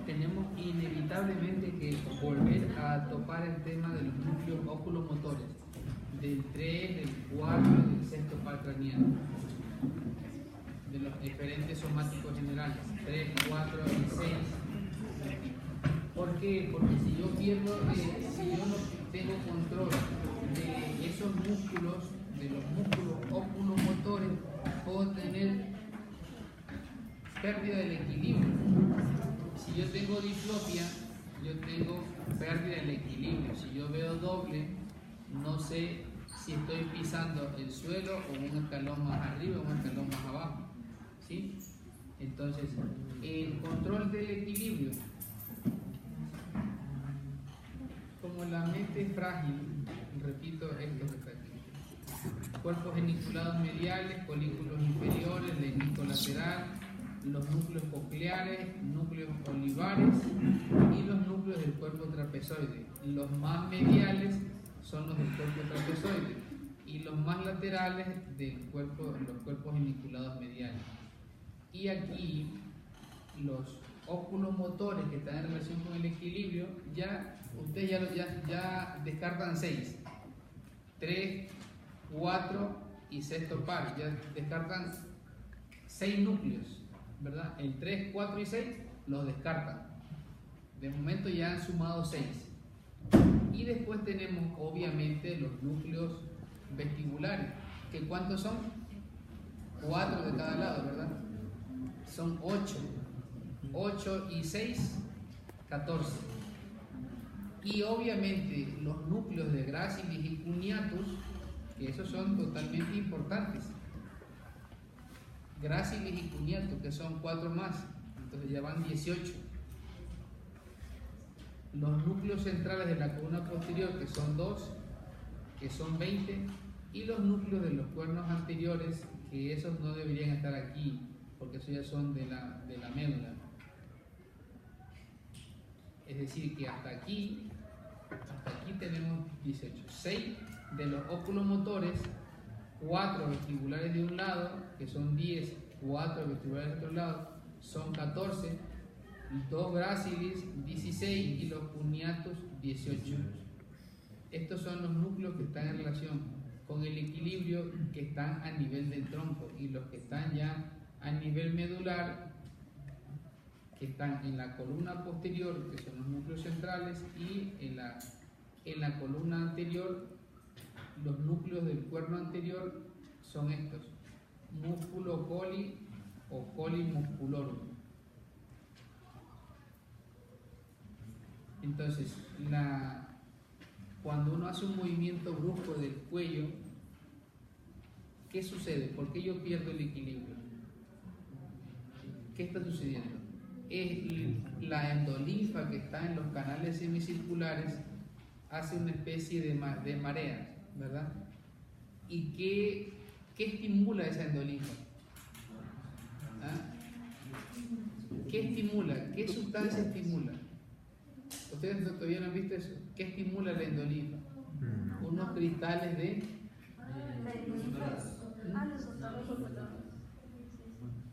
tenemos inevitablemente que volver a topar el tema de los núcleos oculomotores, del 3, del 4 y del sexto par craneano, de los diferentes somáticos generales, 3, 4 y 6. ¿Por qué? Porque si yo no tengo control de esos músculos, de los músculos oculomotores, puedo tener pérdida del equilibrio. Si yo tengo diplopia, yo tengo pérdida del equilibrio. Si yo veo doble, no sé si estoy pisando el suelo o un escalón más arriba o un escalón más abajo, ¿sí? Entonces, el control del equilibrio, como la mente es frágil, repito esto que está aquí: cuerpos geniculados mediales, colículos inferiores, lemnisco lateral, los núcleos cocleares, núcleos olivares y los núcleos del cuerpo trapezoide. Los más mediales son los del cuerpo trapezoide y los más laterales del cuerpo, los cuerpos geniculados mediales. Y aquí los oculomotores que están en relación con el equilibrio, ustedes ya descartan 6, 3, 4 y sexto par, ya descartan 6 núcleos, ¿verdad? El 3, 4 y 6 los descartan. De momento ya han sumado 6. Y después tenemos obviamente los núcleos vestibulares, que ¿cuántos son? 4 de cada lado, ¿verdad? Son 8. 8 y 6, 14. Y obviamente los núcleos de Gracilis y Cuneatus, que esos son totalmente importantes. Gracilis y Cuneatus, que son 4 más, entonces ya van 18. Los núcleos centrales de la columna posterior, que son 2, que son 20, y los núcleos de los cuernos anteriores, que esos no deberían estar aquí, porque esos ya son de la médula. Es decir, que hasta aquí tenemos 18. 6 de los oculomotores, 4 vestibulares de un lado, que son 10, 4 vestibulares de otro lado, son 14, 2 Gracilis, 16 y los Cuneatus, 18. Estos son los núcleos que están en relación con el equilibrio, que están a nivel del tronco, y los que están ya a nivel medular, que están en la columna posterior, que son los núcleos centrales, y en la columna anterior, los núcleos del cuerno anterior son estos: músculo coli o coli musculorum. Entonces, cuando uno hace un movimiento brusco del cuello, ¿qué sucede? ¿Por qué yo pierdo el equilibrio? ¿Qué está sucediendo? Es la endolinfa que está en los canales semicirculares, hace una especie de marea, ¿verdad? ¿Y qué estimula esa endolinfa? ¿Ah? ¿Qué estimula? ¿Qué sustancia estimula? ¿Ustedes todavía no han visto eso? ¿Qué estimula la endolinfa? Unos cristales de...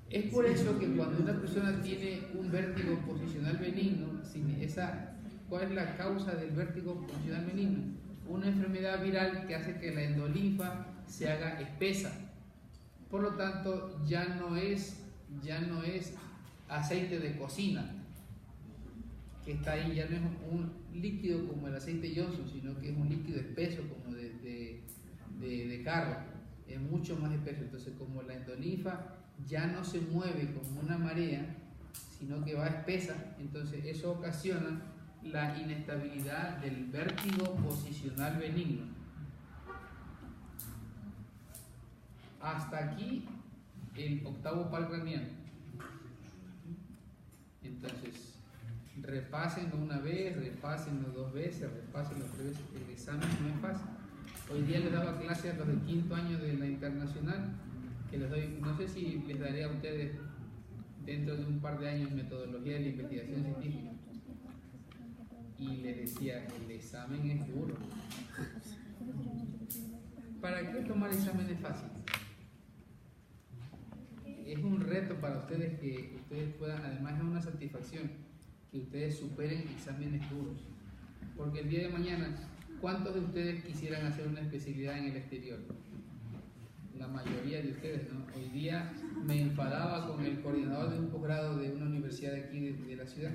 Es por eso que cuando una persona tiene un vértigo posicional benigno, ¿cuál es la causa del vértigo posicional benigno? Una enfermedad viral que hace que la endolinfa se haga espesa. Por lo tanto, ya no es aceite de cocina que está ahí, ya no es un líquido como el aceite Johnson, sino que es un líquido espeso como de carro, es mucho más espeso. Entonces, como la endolinfa ya no se mueve como una marea, sino que va espesa, entonces eso ocasiona la inestabilidad del vértigo posicional benigno. Hasta aquí el octavo par craneano. Entonces, repásenlo una vez, repásenlo 2 veces, repásenlo 3 veces. El examen no es fácil. Hoy día les daba clase a los de 5º año de la internacional, que les doy, no sé si les daré a ustedes dentro de un par de años metodología de la investigación científica. Y les decía, el examen es duro. ¿Para qué tomar exámenes fáciles? Es un reto para ustedes que ustedes puedan, además es una satisfacción que ustedes superen exámenes duros. Porque el día de mañana, ¿cuántos de ustedes quisieran hacer una especialidad en el exterior? La mayoría de ustedes, ¿no? Hoy día me enfadaba con el coordinador de un posgrado de una universidad de aquí de la ciudad,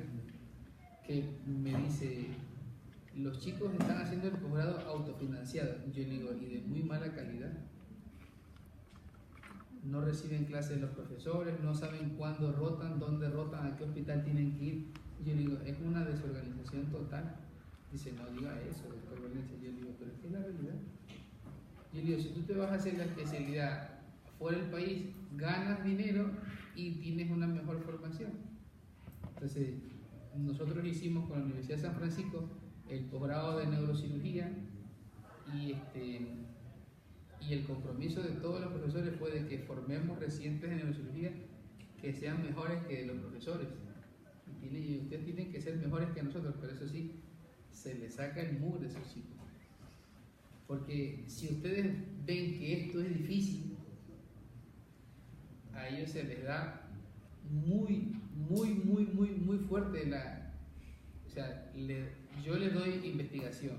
que me dice, los chicos están haciendo el posgrado autofinanciado. Yo le digo, y de muy mala calidad. No reciben clases los profesores, no saben cuándo rotan, dónde rotan, a qué hospital tienen que ir. Yo le digo, es una desorganización total. Dice, no diga eso, doctor Valencia. Yo le digo, pero es que es la realidad. Yo le digo, si tú te vas a hacer la especialidad fuera del país, ganas dinero y tienes una mejor formación. Entonces, nosotros hicimos con la Universidad de San Francisco el posgrado de neurocirugía y el compromiso de todos los profesores fue de que formemos residentes de neurocirugía que sean mejores que los profesores. Y ustedes tienen que ser mejores que nosotros, pero eso sí, se les saca el mugre a esos chicos. Porque si ustedes ven que esto es difícil, a ellos se les da muy fuerte yo les doy investigación,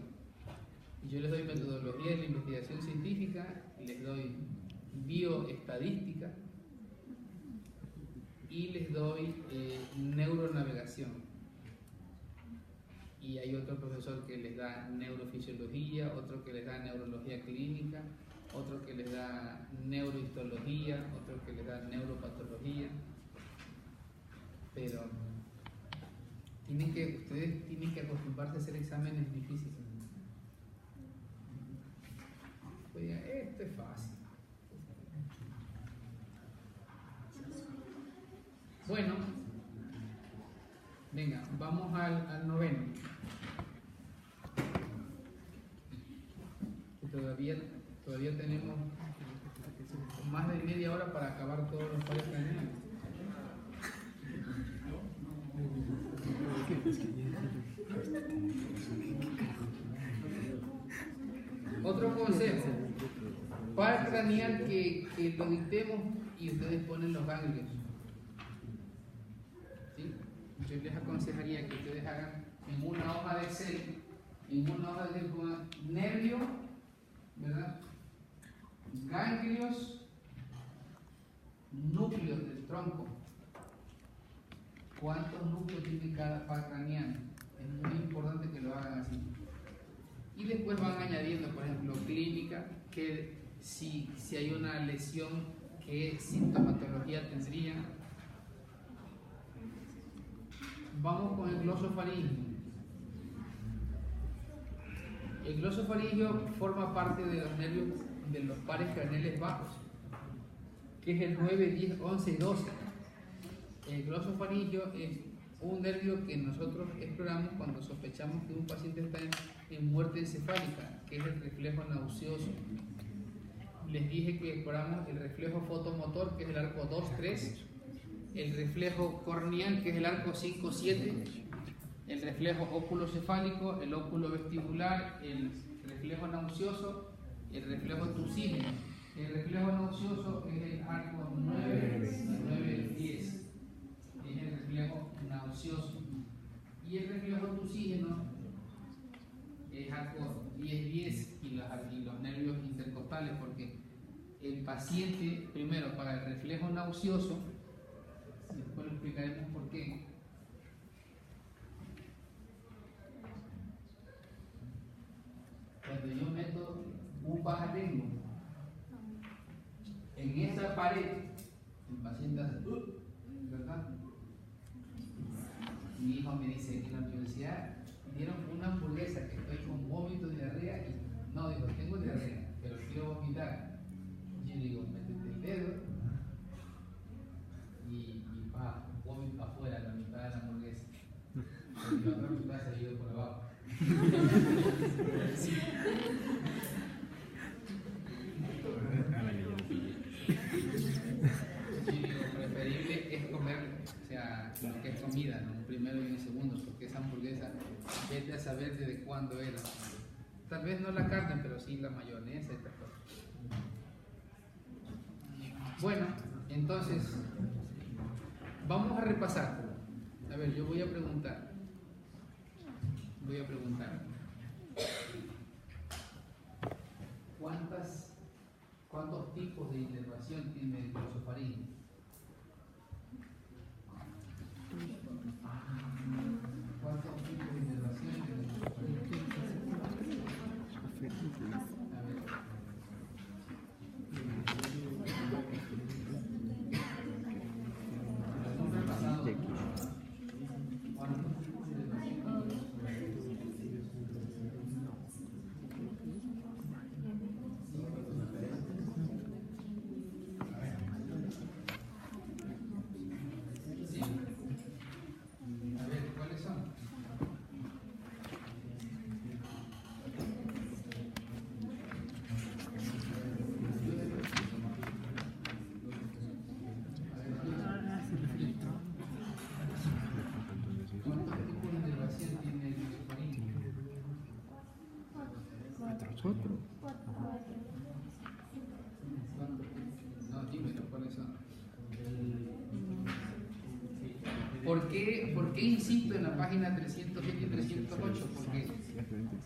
yo les doy metodología de la investigación científica, les doy bioestadística y les doy neuronavegación. Y hay otro profesor que les da neurofisiología, otro que les da neurología clínica, otro que les da neurohistología, otro que les da neuropatología. Pero ustedes tienen que acostumbrarse a hacer exámenes difíciles. Oiga, esto es fácil. Bueno, venga, vamos al noveno. Todavía tenemos más de media hora para acabar todos los pares craneales. Otro consejo, par craneal que lo dictemos y ustedes ponen los ganglios. ¿Sí? Yo les aconsejaría que ustedes hagan en una hoja de Excel, pongan nervio, ¿verdad? Ganglios, núcleos del tronco. ¿Cuántos núcleos tiene cada par craneal? Es muy importante que lo hagan así. Y después van añadiendo, por ejemplo, clínica, que si hay una lesión, qué sintomatología tendría. Vamos con el glosofaringio. El glosofaringio forma parte de los nervios de los pares craneales bajos, que es el 9, 10, 11 y 12. El glosofaringio es un nervio que nosotros exploramos cuando sospechamos que un paciente está en muerte encefálica, que es el reflejo nauseoso. Les dije que exploramos el reflejo fotomotor, que es el arco 2-3, el reflejo corneal, que es el arco 5-7, el reflejo óculocefálico, el óculo vestibular, el reflejo nauseoso, el reflejo tucígeno. El reflejo nauseoso es el arco 9-10, es el reflejo nauseoso. Y el reflejo tucígeno es arco 10-10 y los nervios intercostales, porque el paciente, primero para el reflejo nauseoso, después lo explicaremos por qué. Cuando yo meto un bajatengo en esa pared, el paciente hace, ¿verdad? Mi hijo me dice, en la universidad dieron una hamburguesa que estoy con vómito, diarrea, y no, digo, tengo diarrea, pero quiero vomitar. Yo le digo, métete el dedo y vómito afuera, la mitad de la hamburguesa. Y la otra mitad se ha ido por abajo. Preferible es comer, o sea, lo que es comida, ¿no? Un primero y un segundo, porque esa hamburguesa, vete a saber desde cuándo era. Tal vez no la carne, pero sí la mayonesa y tal cosa. Bueno, entonces, vamos a repasar. A ver, yo voy a preguntar. ¿Cuántos tipos de inervación tiene el glosofaríngeo? ¿Cuántos tipos de inervación tiene el glosofaríngeo? A ver. No, dímelo, ¿cuáles son? ¿Por qué insisto en la página 307 y 308? Porque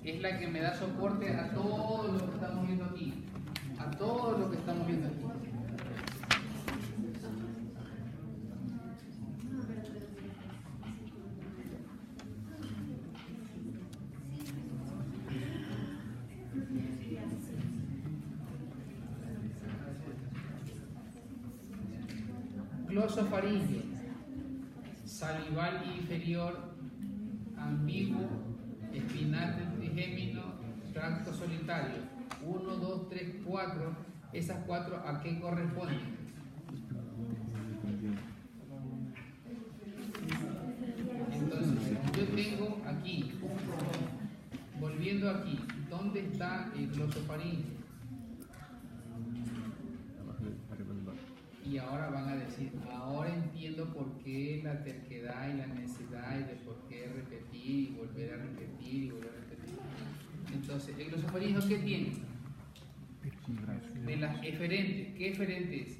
es la que me da soporte a todo lo que estamos viendo aquí. A todo lo que estamos viendo aquí. Glosofaríngeo, salival inferior, ambiguo, espinal del trigémino, tracto solitario. 1, 2, 3, 4. ¿Esas 4 a qué corresponden? Entonces, yo tengo aquí, volviendo aquí, ¿dónde está el glosofaríngeo? Y ahora van a decir, ahora entiendo por qué la terquedad y la necesidad y de por qué repetir y volver a repetir y volver a repetir. Entonces, ¿el glosofaríngeo qué tiene? De las eferentes. ¿Qué eferente es?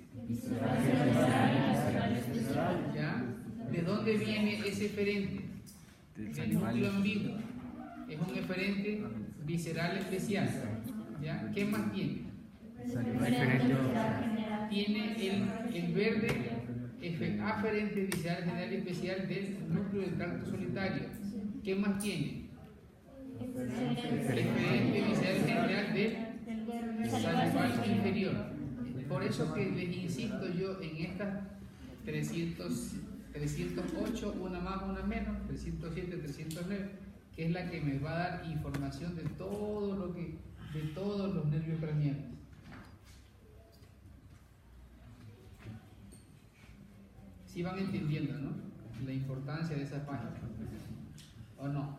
¿Ya? ¿De dónde viene ese eferente? Del núcleo ambiguo. Es un eferente visceral especial. ¿Ya? ¿Qué más tiene? Tiene el verde aferente visceral general y especial del núcleo del tracto solitario. ¿Qué más tiene? Eferente visceral general del salival inferior. Por eso que les insisto yo en estas 308, una más, una menos, 307, 309, que es la que me va a dar información de todo de todos los nervios craneales. Sí van entendiendo, ¿no? La importancia de esa página. ¿O no?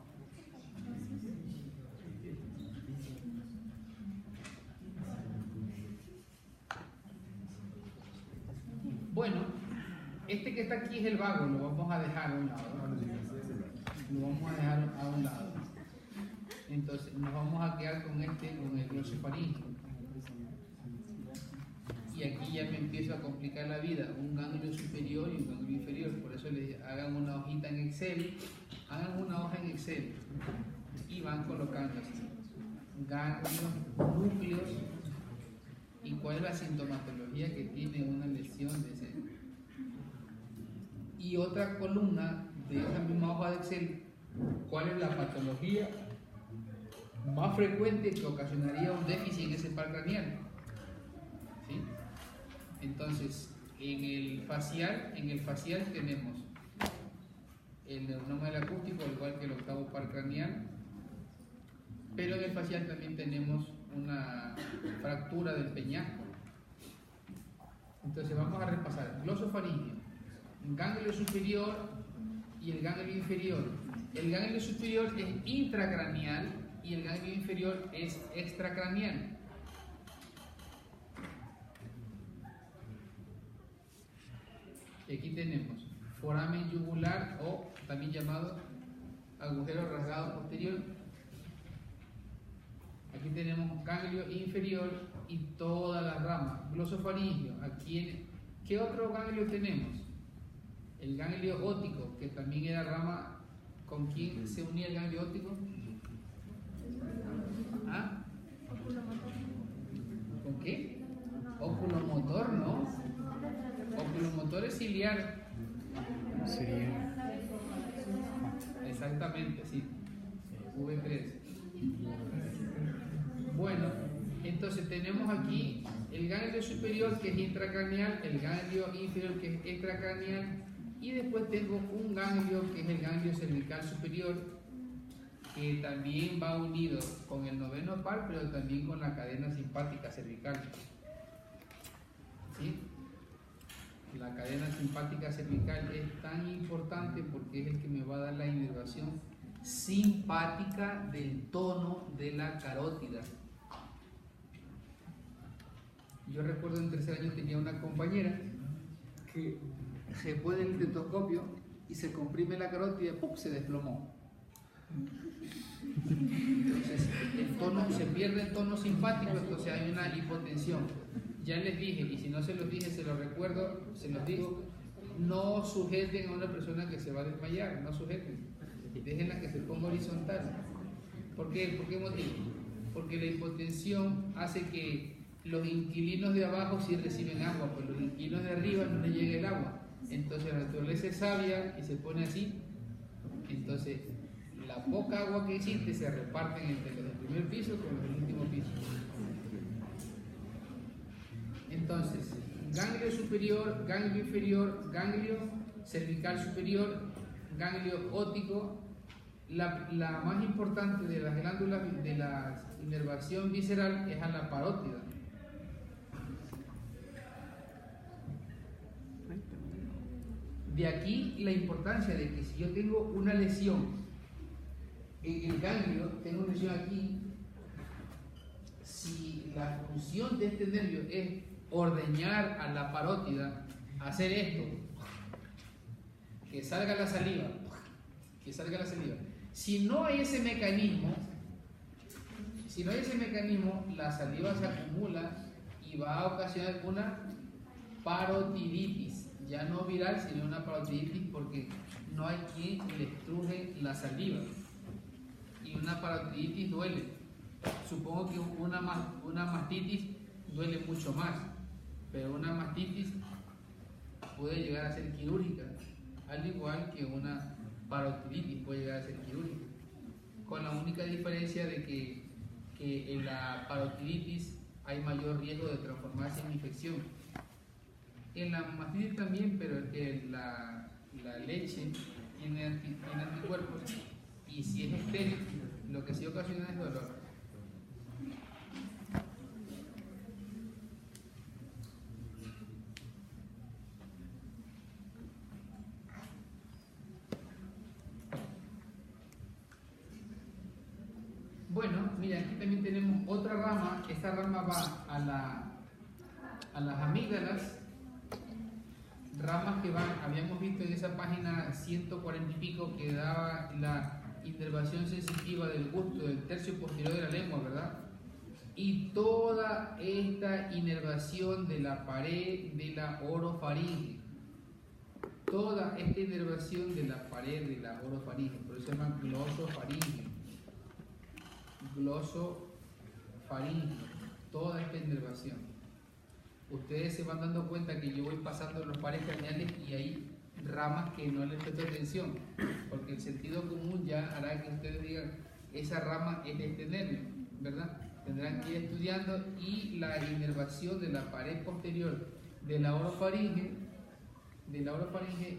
Bueno, este que está aquí es el vago, lo vamos a dejar a un lado. Lo vamos a dejar a un lado. Entonces, nos vamos a quedar con el glosofaríngeo. Y aquí ya me empiezo a complicar la vida, un ganglio superior y un ganglio inferior. Por eso les hagan una hojita en Excel, hagan una hoja en Excel y van colocando así ganglios, núcleos y cuál es la sintomatología que tiene una lesión de ese. Y otra columna de esa misma hoja de Excel, cuál es la patología más frecuente que ocasionaría un déficit en ese par craneal. ¿Sí? Entonces, en el facial tenemos el neuronoma del acústico, al igual que el octavo par craneal, pero en el facial también tenemos una fractura del peñasco. Entonces vamos a repasar: glosofaríngeo, ganglio superior y el ganglio inferior. El ganglio superior es intracraneal y el ganglio inferior es extracraneal. Y aquí tenemos foramen yugular, o también llamado agujero rasgado posterior. Aquí tenemos ganglio inferior y todas las ramas. Glosofaríngeo. Aquí ¿qué otro ganglio tenemos? El ganglio óptico, que también era rama, ¿con quién se unía el ganglio óptico? ¿Ah? ¿Con qué? Oculomotor, ¿no? Oculomotor es ciliar. Sería. Exactamente, sí. V3. Bueno, entonces tenemos aquí el ganglio superior, que es intracraneal, el ganglio inferior, que es extracraneal, y después tengo un ganglio que es el ganglio cervical superior, que también va unido con el noveno par, pero también con la cadena simpática cervical. ¿Sí? La cadena simpática cervical es tan importante porque es el que me va a dar la inervación simpática del tono de la carótida. Yo recuerdo en tercer año tenía una compañera que se pone el estetoscopio y se comprime la carótida y ¡pum!, se desplomó. Entonces el tono, se pierde el tono simpático, entonces hay una hipotensión. Ya les dije, y si no se los dije, se los recuerdo, se los digo, no sujeten a una persona que se va a desmayar, no sujeten, déjenla que se ponga horizontal. ¿Por qué? ¿Por qué motivo? Porque la hipotensión hace que los inquilinos de abajo sí reciben agua, pues los inquilinos de arriba no les llega el agua. Entonces la naturaleza es sabia y se pone así. Entonces la poca agua que existe se reparten entre los del primer piso con los del último piso. Entonces, ganglio superior, ganglio inferior, ganglio cervical superior, ganglio óptico. La más importante de las glándulas de la inervación visceral es a la parótida. De aquí la importancia de que si yo tengo una lesión en el ganglio, tengo una lesión aquí, si la función de este nervio es ordeñar a la parótida, hacer esto, que salga la saliva, que salga la saliva. Si no hay ese mecanismo, la saliva se acumula y va a ocasionar una parotiditis. Ya no viral, sino una parotiditis, porque no hay quien le estruje la saliva. Y una parotiditis duele. Supongo que una mastitis duele mucho más, pero una mastitis puede llegar a ser quirúrgica, al igual que una parotiditis puede llegar a ser quirúrgica, con la única diferencia de que en la parotiditis hay mayor riesgo de transformarse en infección. En la mastitis también, pero es que la leche tiene anticuerpos, y si es estéril, lo que sí ocasiona es dolor. Bueno, mira, aquí también tenemos otra rama. Esta rama va a las amígdalas, ramas que van, habíamos visto en esa página 140 y pico, que daba la inervación sensitiva del gusto del tercio posterior de la lengua, ¿verdad? Y toda esta inervación de la pared de la orofaringe, toda esta inervación de la pared de la orofaringe, por eso se llama glosofaringe, toda esta inervación. Ustedes se van dando cuenta que yo voy pasando los pares craneales y hay ramas que no les presto atención, porque el sentido común ya hará que ustedes digan, esa rama es de este nervio, ¿verdad? Tendrán que ir estudiando. Y la inervación de la pared posterior de la orofaringe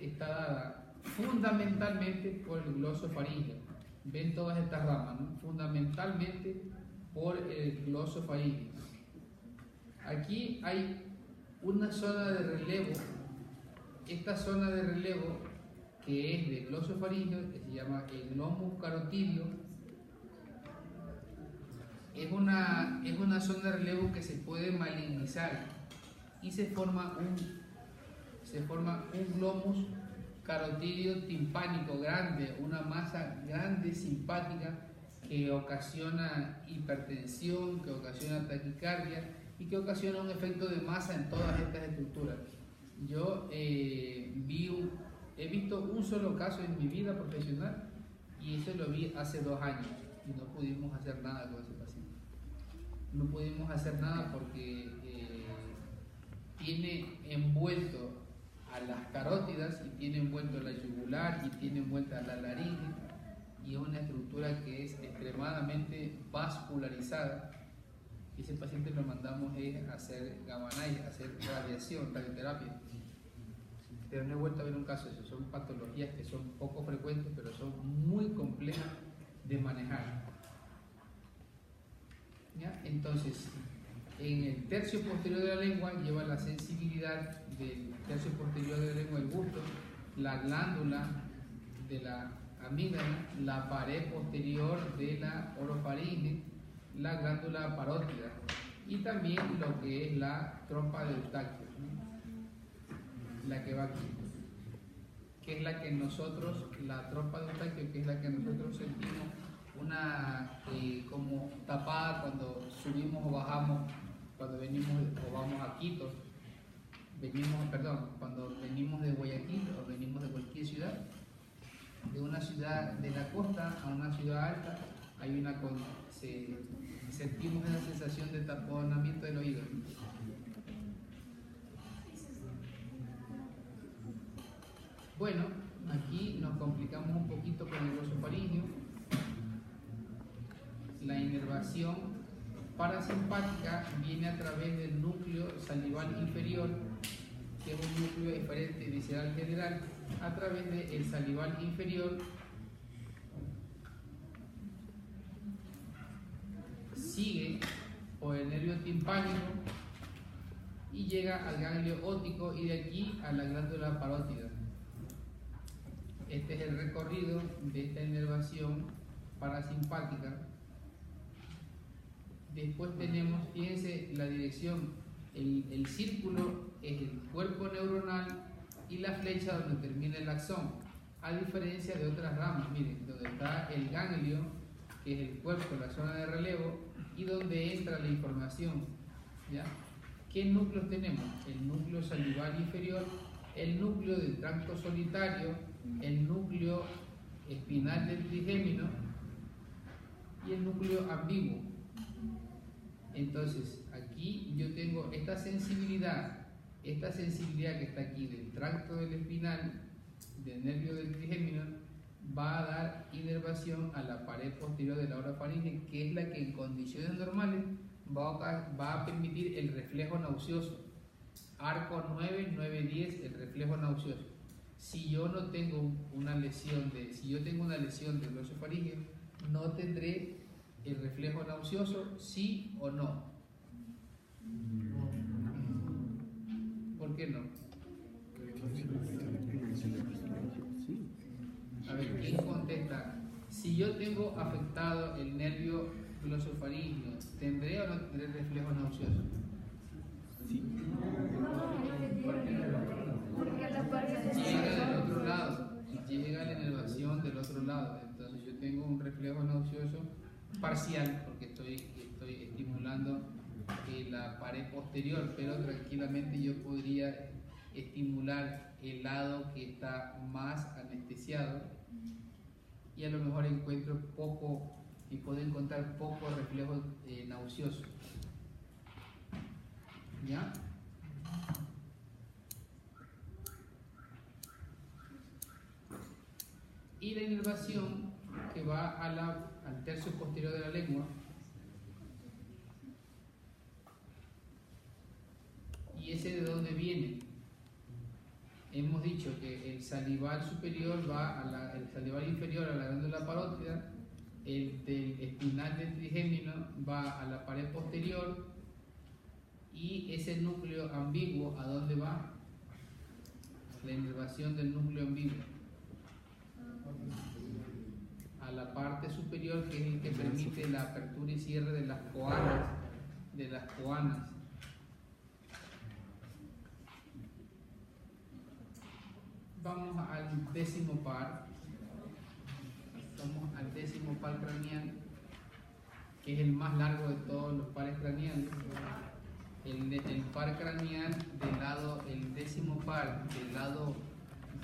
está dada fundamentalmente por el glosofaringe. Ven todas estas ramas, ¿no? Fundamentalmente por el glosofaringe. Aquí hay una zona de relevo. Esta zona de relevo, que es de glosofaringeo, que se llama el glomus carotidio, es una zona de relevo que se puede malignizar y se forma un glomus carotidio timpánico grande, una masa grande simpática que ocasiona hipertensión, que ocasiona taquicardia y que ocasiona un efecto de masa en todas estas estructuras. Yo vi He visto un solo caso en mi vida profesional y eso lo vi hace 2 años y no pudimos hacer nada con ese paciente. No pudimos hacer nada porque tiene envuelto a las carótidas y tiene envuelto la yugular y tiene envuelta la laringe y es una estructura que es extremadamente vascularizada. Y ese paciente lo mandamos a hacer gamma knife, a hacer radiación, radioterapia. Pero no he vuelto a ver un caso de eso. Son patologías que son poco frecuentes, pero son muy complejas de manejar. ¿Ya? Entonces, en el tercio posterior de la lengua lleva la sensibilidad del tercio posterior de la lengua, el gusto, la glándula de la amígdala, la pared posterior de la orofaringe, la glándula parótida y también lo que es la trompa de Eustaquio, ¿no? La que va aquí, que es la que nosotros, la trompa de Eustaquio, que es la que nosotros sentimos una como tapada cuando subimos o bajamos, cuando venimos o vamos a Quito, cuando venimos de Guayaquil o venimos de cualquier ciudad, de una ciudad de la costa a una ciudad alta, hay una sentimos esa sensación de taponamiento del oído. Bueno, aquí nos complicamos un poquito con el glosofaringeo. La inervación parasimpática viene a través del núcleo salival inferior, que es un núcleo eferente visceral general, a través del salival inferior. Sigue por el nervio timpánico y llega al ganglio óptico y de aquí a la glándula parótida. Este es el recorrido de esta inervación parasimpática. Después tenemos, fíjense, la dirección, el círculo es el cuerpo neuronal y la flecha donde termina el axón, a diferencia de otras ramas. Miren, donde está el ganglio, que es el cuerpo, la zona de relevo, y donde entra la información, ¿ya? ¿Qué núcleos tenemos? El núcleo salival inferior, el núcleo del tracto solitario, el núcleo espinal del trigémino y el núcleo ambiguo. Entonces, aquí yo tengo esta sensibilidad que está aquí del tracto del espinal, del nervio del trigémino, va a dar inervación a la pared posterior de la orofaringe, que es la que en condiciones normales va a permitir el reflejo nauseoso. Arco 9, 9, 10, el reflejo nauseoso. Si yo no tengo una lesión del glosofaringeo, no tendré el reflejo nauseoso, sí o no. ¿Por qué no? A ver, ¿quién contesta? Si yo tengo afectado el nervio glosofaringeo, ¿tendré o no tendré reflejo nauseoso? Sí. Llega del otro lado, llega la inervación del otro lado, entonces yo tengo un reflejo nauseoso parcial porque estoy estimulando la pared posterior, pero tranquilamente yo podría estimular el lado que está más anestesiado y a lo mejor encuentro poco y puedo encontrar poco reflejo nauseoso. ¿Ya? Y la inervación que va al tercio posterior de la lengua, y ese de dónde viene. Hemos dicho que el salival superior el salival inferior a la glándula parótida, el del espinal del trigémino va a la pared posterior y ese núcleo ambiguo, ¿a dónde va? La inervación del núcleo ambiguo a la parte superior, que es el que permite la apertura y cierre de las coanas. Vamos al décimo par. Vamos al décimo par craneal, que es el más largo de todos los pares craneales. El par craneal del lado, el décimo par del lado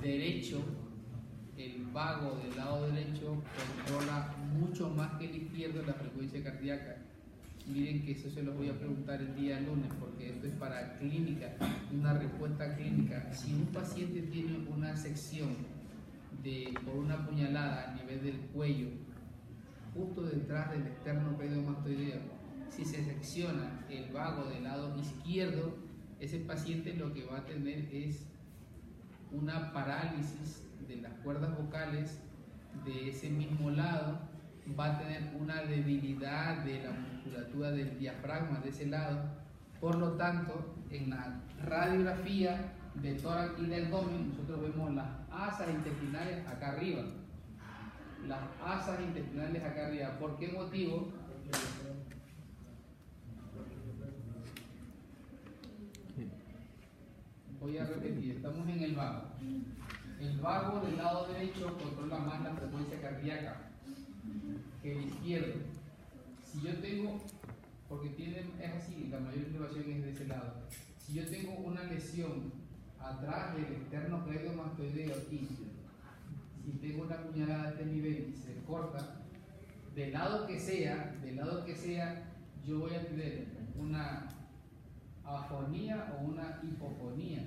derecho, el vago del lado derecho controla mucho más que el izquierdo la frecuencia cardíaca. Miren que eso se los voy a preguntar el día lunes, porque esto es para clínica, una respuesta clínica. Si un paciente tiene una sección por una puñalada a nivel del cuello, justo detrás del externo pseudomastoideo, si se secciona el vago del lado izquierdo, ese paciente lo que va a tener es una parálisis de las cuerdas vocales de ese mismo lado, va a tener una debilidad de la musculatura del diafragma de ese lado. Por lo tanto, en la radiografía de tórax y de abdomen, nosotros vemos las asas intestinales acá arriba. Las asas intestinales acá arriba. ¿Por qué motivo? Voy a repetir, estamos en el vago. El vago del lado derecho controla más la frecuencia cardíaca que el izquierdo. Si yo tengo, porque es así, la mayor observación es de ese lado. Si yo tengo una lesión atrás del externo pseudomastoideo aquí, si tengo una puñalada a este nivel y se corta, del lado que sea, yo voy a tener una afonía o una hipofonía,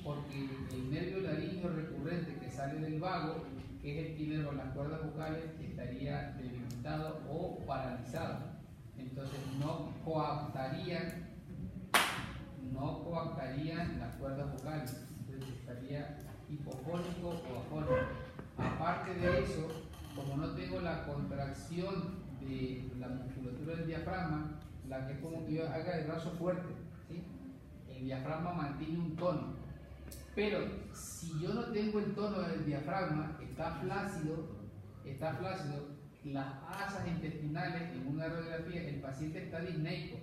porque el nervio laríngeo recurrente que sale del vago, que es el que inerva las cuerdas vocales, estaría debilitado o paralizado. Entonces no coaptarían las cuerdas vocales, entonces estaría hipofónico o afónico. Aparte de eso, como no tengo la contracción de la musculatura del diafragma, la que es como que yo haga el brazo fuerte, ¿sí? El diafragma mantiene un tono, pero si yo no tengo el tono del diafragma, está flácido, las asas intestinales en una radiografía, el paciente está disneico.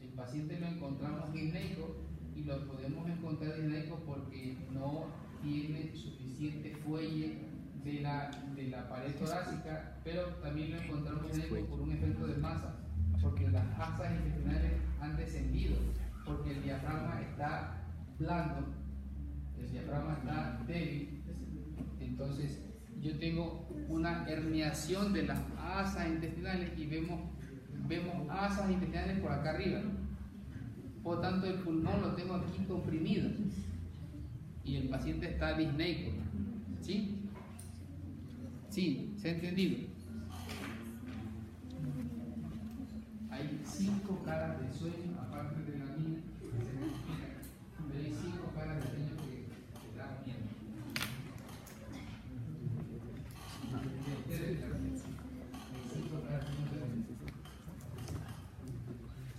El paciente lo encontramos disneico y lo podemos encontrar disneico porque no tiene suficiente fuelle de la pared torácica, pero también lo encontramos disneico por un efecto de masa, porque las asas intestinales han descendido, porque el diafragma está blando, el diafragma está débil. Entonces yo tengo una herniación de las asas intestinales y vemos asas intestinales por acá arriba. Por lo tanto, el pulmón lo tengo aquí comprimido y el paciente está disneico. ¿Sí? Sí, ¿se ha entendido? Hay 5 caras de sueño, aparte de la mía, que se me explica, pero hay 5 caras de sueño que dan miedo.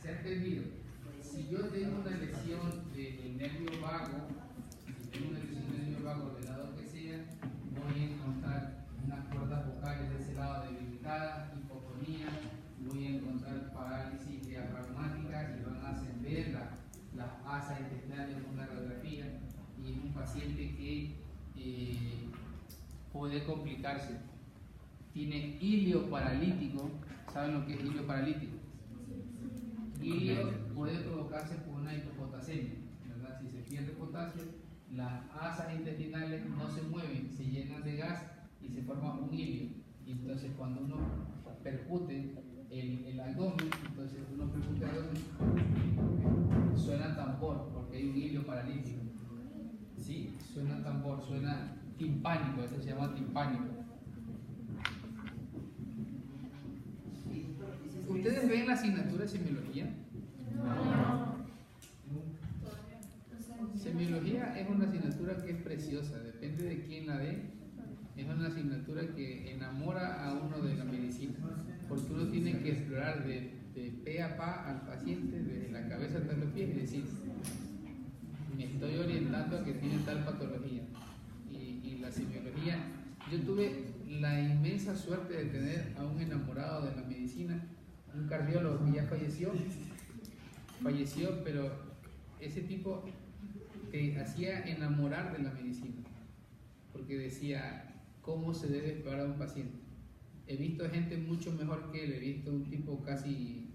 ¿Se ha entendido? Si yo tengo una lesión del nervio vago, del lado que sea, voy a encontrar unas cuerdas vocales de ese lado debilitadas, hipofonía, voy a encontrar parálisis diafragmática y van a ascender las asas intestinales en una radiografía, y es un paciente que puede complicarse. Tiene hilio paralítico. ¿Saben lo que es hilio paralítico? Hilio puede provocarse por una hipopotasemia, ¿verdad? Si se pierde potasio, las asas intestinales no se mueven, se llenan de gas y se forma un hilio. Y entonces cuando uno percute el abdomen, entonces uno percute el abdomen, suena tambor, porque hay un hilio paralítico. ¿Sí? Suena tambor, suena timpánico, eso se llama timpánico. ¿Ustedes ven la asignatura de semiología? No. Semiología es una asignatura que es preciosa, depende de quién la dé. Es una asignatura que enamora a uno de la medicina, porque uno tiene que explorar de pe a pa al paciente, desde la cabeza hasta los pies, y decir, me estoy orientando a que tiene tal patología. Y la semiología, yo tuve la inmensa suerte de tener a un enamorado de la medicina, un cardiólogo que ya falleció, pero ese tipo te hacía enamorar de la medicina, porque decía cómo se debe explorar a un paciente. He visto gente mucho mejor que él, he visto un tipo casi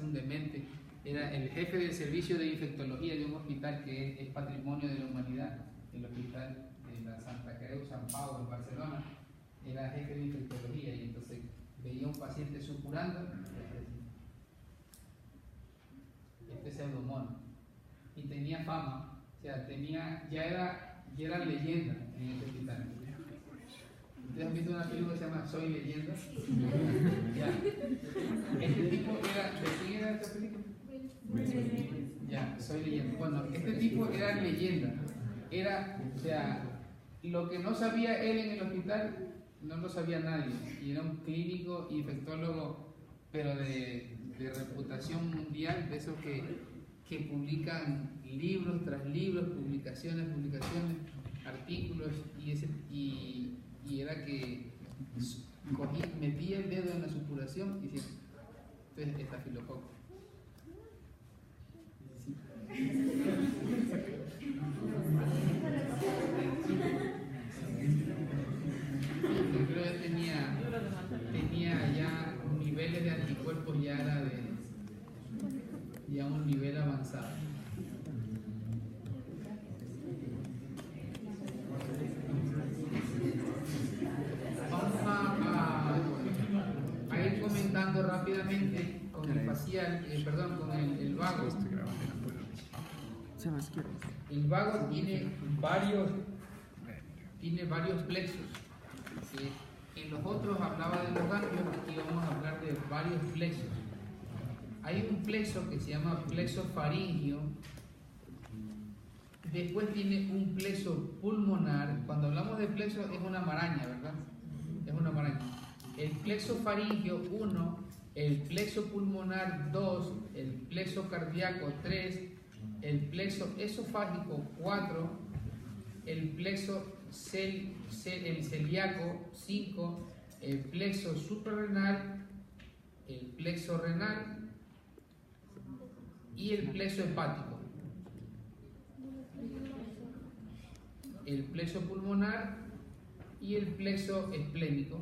un demente, era el jefe del servicio de infectología de un hospital que es patrimonio de la humanidad, el hospital de la Santa Creu San Pau en Barcelona, era jefe de infectología y entonces veía a un paciente supurando, este pseudomonas, y tenía fama, o sea, ya era leyenda en ese hospital. ¿Ustedes han visto una película que se llama Soy Leyenda? Ya. Este tipo era, ¿de quién era esta película? Ya, Soy Leyenda. Bueno, este tipo era leyenda. O sea, lo que no sabía él en el hospital, no lo sabía nadie. Y era un clínico y infectólogo, pero de reputación mundial, de esos que publican libros tras libros, publicaciones, artículos, y era que metía el dedo en la supuración y decía, entonces estafilococo. Sí. Creo que tenía ya niveles de anticuerpos, ya era ya un nivel avanzado. Vamos a ir comentando rápidamente con el facial, con el vago. El vago tiene varios plexos. En los otros hablaba de los ganglios, aquí vamos a hablar de varios plexos. Hay un plexo que se llama plexo faríngeo. Después tiene un plexo pulmonar. Cuando hablamos de plexo es una maraña, ¿verdad? Es una maraña. El plexo faríngeo 1, el plexo pulmonar 2, el plexo cardíaco 3, el plexo esofágico 4, el plexo celíaco 5, el plexo suprarrenal, el plexo renal y el plexo hepático. El plexo pulmonar y el plexo esplénico.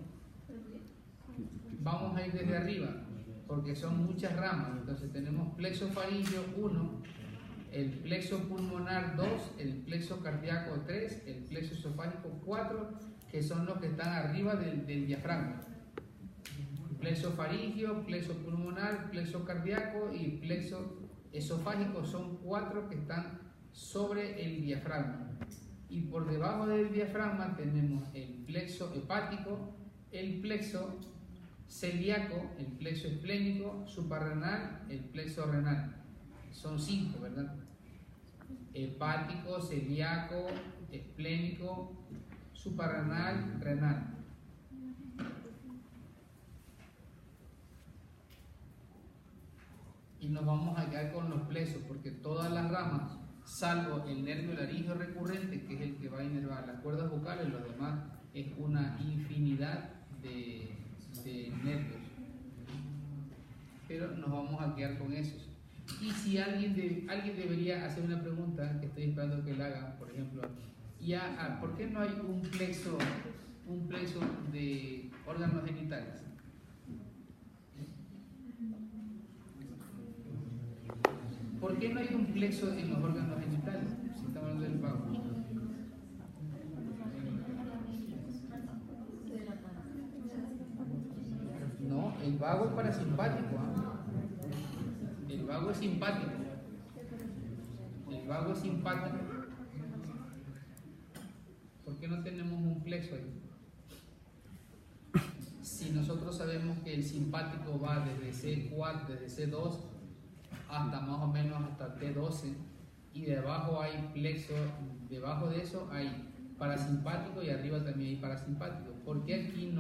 Vamos a ir desde arriba porque son muchas ramas. Entonces tenemos plexo faríngeo 1, el plexo pulmonar 2, el plexo cardíaco 3, el plexo esofágico 4, que son los que están arriba del diafragma. Plexo faríngeo, plexo pulmonar, plexo cardíaco y plexo esofágico son 4 que están sobre el diafragma. Y por debajo del diafragma tenemos el plexo hepático, el plexo celíaco, el plexo esplénico, suprarrenal, el plexo renal. Son 5, ¿verdad? Hepático, celíaco, esplénico, suprarrenal, renal. Y nos vamos a quedar con los plexos porque todas las ramas, salvo el nervio laríngeo recurrente, que es el que va a inervar las cuerdas vocales, los demás es una infinidad de nervios. Pero nos vamos a quedar con esos. Y si alguien debería hacer una pregunta, que estoy esperando que la haga, por ejemplo, ¿por qué no hay un plexo de órganos genitales? ¿Por qué no hay un plexo en los órganos genitales? Si estamos hablando del vago. No, el vago es parasimpático. El vago es simpático. El vago es simpático. ¿Por qué no tenemos un plexo ahí? Si nosotros sabemos que el simpático va desde C4, desde C2 hasta más o menos hasta T12, y debajo hay plexo, debajo de eso hay parasimpático y arriba también hay parasimpático. ¿Por qué aquí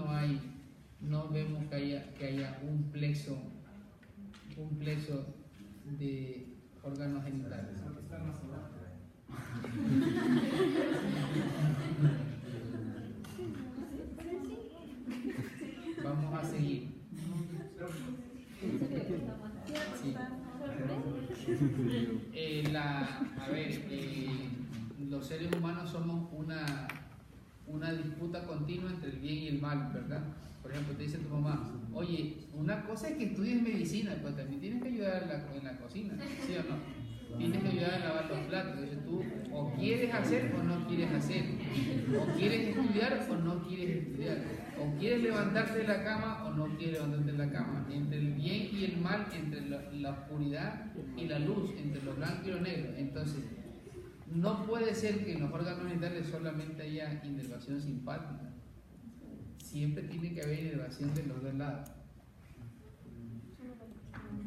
no vemos que haya un plexo de órganos genitales? Vamos a seguir. Sí. Los seres humanos somos una disputa continua entre el bien y el mal, ¿verdad? Por ejemplo, te dice tu mamá, oye, una cosa es que estudies medicina, pero también tienes que ayudar en la cocina, ¿sí o no? tienes que ayudar a lavar los platos. Entonces tú o quieres hacer o no quieres hacer, o quieres estudiar o no quieres estudiar, o quieres levantarte de la cama o no quieres levantarte de la cama, entre el bien y el mal, entre la oscuridad y la luz, entre lo blanco y lo negro. Entonces no puede ser que en los órganos genitales solamente haya inervación simpática, siempre tiene que haber inervación de los dos lados.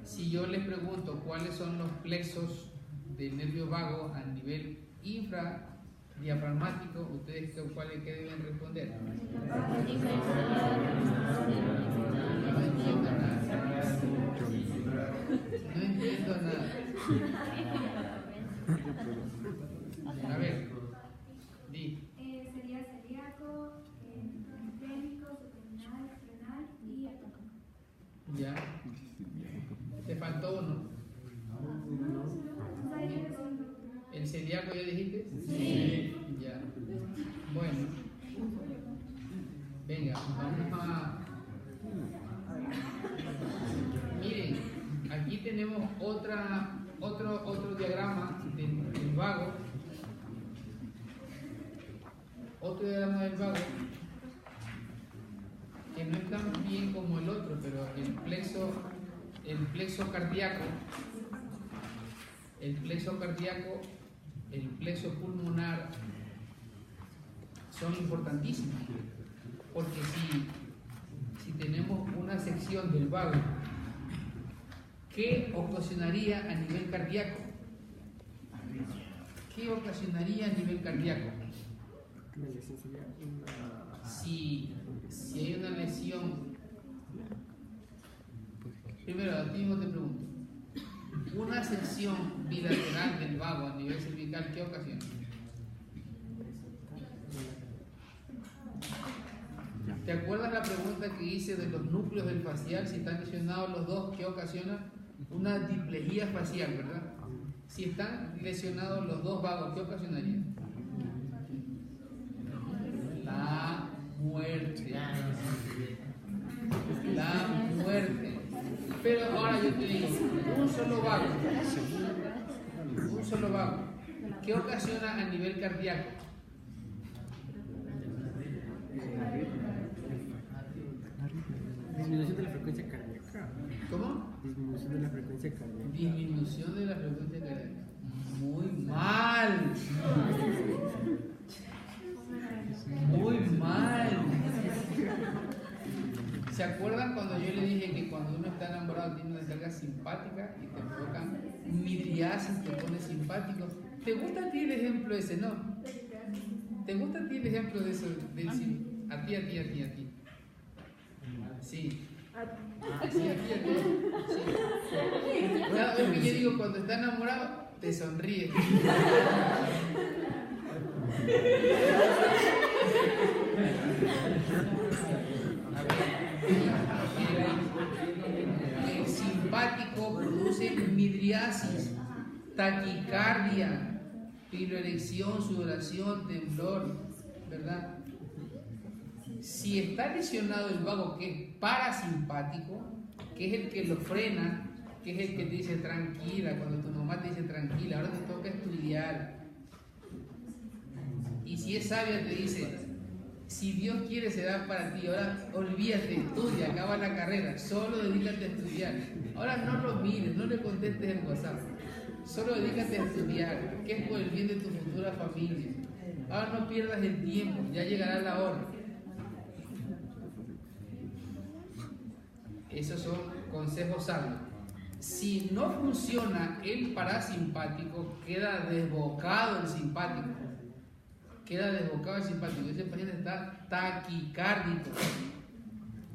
Si yo les pregunto cuáles son los plexos del nervio vago a nivel infradiafragmático, ¿ustedes cuáles que deben responder? No entiendo nada. No entiendo nada. A ver, di. Sería celíaco, transgénico, subrenal, renal y hepático. Ya. Te faltó uno. ¿El celíaco ya dijiste? Sí. Ya. Bueno. Venga, vamos a... Miren, aquí tenemos otro diagrama del vago. Otro diagrama del vago que no es tan bien como el otro, pero el plexo cardíaco, el plexo pulmonar son importantísimos, porque si tenemos una sección del vago, ¿qué ocasionaría a nivel cardíaco? ¿Qué ocasionaría a nivel cardíaco? Si hay una lesión, primero a ti mismo te pregunto, una sección bilateral del vago a nivel cervical, ¿qué ocasiona? ¿Te acuerdas la pregunta que hice de los núcleos del facial? Si están lesionados los dos, ¿qué ocasiona? Una diplejía facial, ¿verdad? Si están lesionados los dos vagos, ¿qué ocasionaría? La muerte. La muerte. Pero ahora yo te digo, un solo vago, ¿qué ocasiona a nivel cardíaco? Disminución de la frecuencia cardíaca. ¿Cómo? Disminución de la frecuencia cardíaca. Disminución de la frecuencia cardíaca. Muy mal. Muy mal. ¿Se acuerdan cuando yo le dije que cuando uno está enamorado tiene una descarga simpática y te provocan midriasis, te pone simpático? ¿Te gusta a ti el ejemplo ese? No. ¿Te gusta a ti el ejemplo de eso? A ti. Sí. Sí, a ti. Sí. Cada vez que yo digo cuando está enamorado, te sonríe. El simpático produce midriasis, taquicardia, piloerección, sudoración, temblor, ¿verdad? Si está lesionado el vago que es parasimpático, que es el que lo frena, que es el que te dice tranquila, cuando tu mamá te dice tranquila, ahora te toca estudiar. Y si es sabia te dice, si Dios quiere se da para ti, ahora olvídate, estudia, acaba la carrera, solo dedícate a estudiar. Ahora no lo mires, no le contestes el WhatsApp, solo dedícate a estudiar, que es por el bien de tu futura familia. Ahora no pierdas el tiempo, ya llegará la hora. Esos son consejos sabios. Si no funciona el parasimpático, queda desbocado el simpático. Ese paciente está taquicárdico,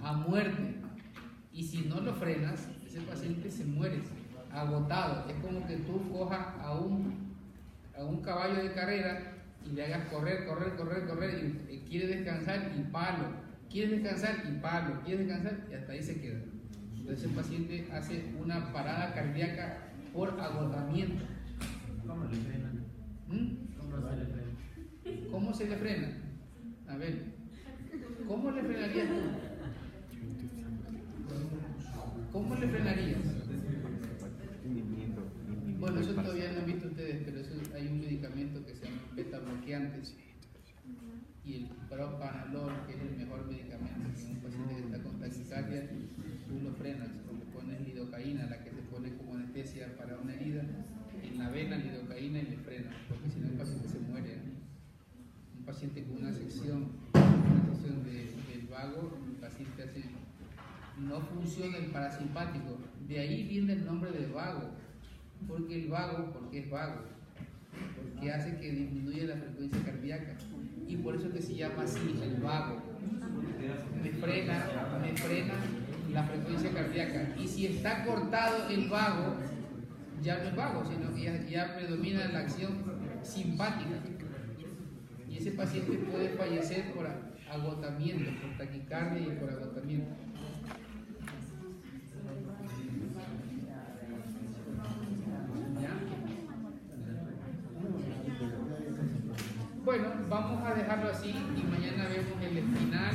a muerte. Y si no lo frenas, ese paciente se muere, agotado. Es como que tú cojas a un caballo de carrera y le hagas correr, y quiere descansar y palo. Quiere descansar y palo, quiere descansar y hasta ahí se queda. Entonces el paciente hace una parada cardíaca por agotamiento. ¿Cómo le frenan? ¿Cómo se le frena? A ver, ¿cómo le frenarías tú? ¿Cómo le frenarías? Bueno, eso todavía no Y el propranolol, que es el mejor medicamento que un paciente que está con taquicardia, tú lo frenas, o le pones lidocaína, la que se pone como anestesia para una herida, en la vena lidocaína y le frenas, porque si no el paciente se muere. Un paciente con una sección del vago, el paciente hace, no funciona el parasimpático, de ahí viene el nombre de vago, porque el vago, porque es vago, porque hace que disminuya la frecuencia cardíaca, y por eso que se llama así, el vago. Me frena la frecuencia cardíaca, y si está cortado el vago, ya no es vago, sino que ya predomina la acción simpática, y ese paciente puede fallecer por agotamiento, por taquicardia y por agotamiento. Bueno, vamos a dejarlo así y mañana vemos el espinal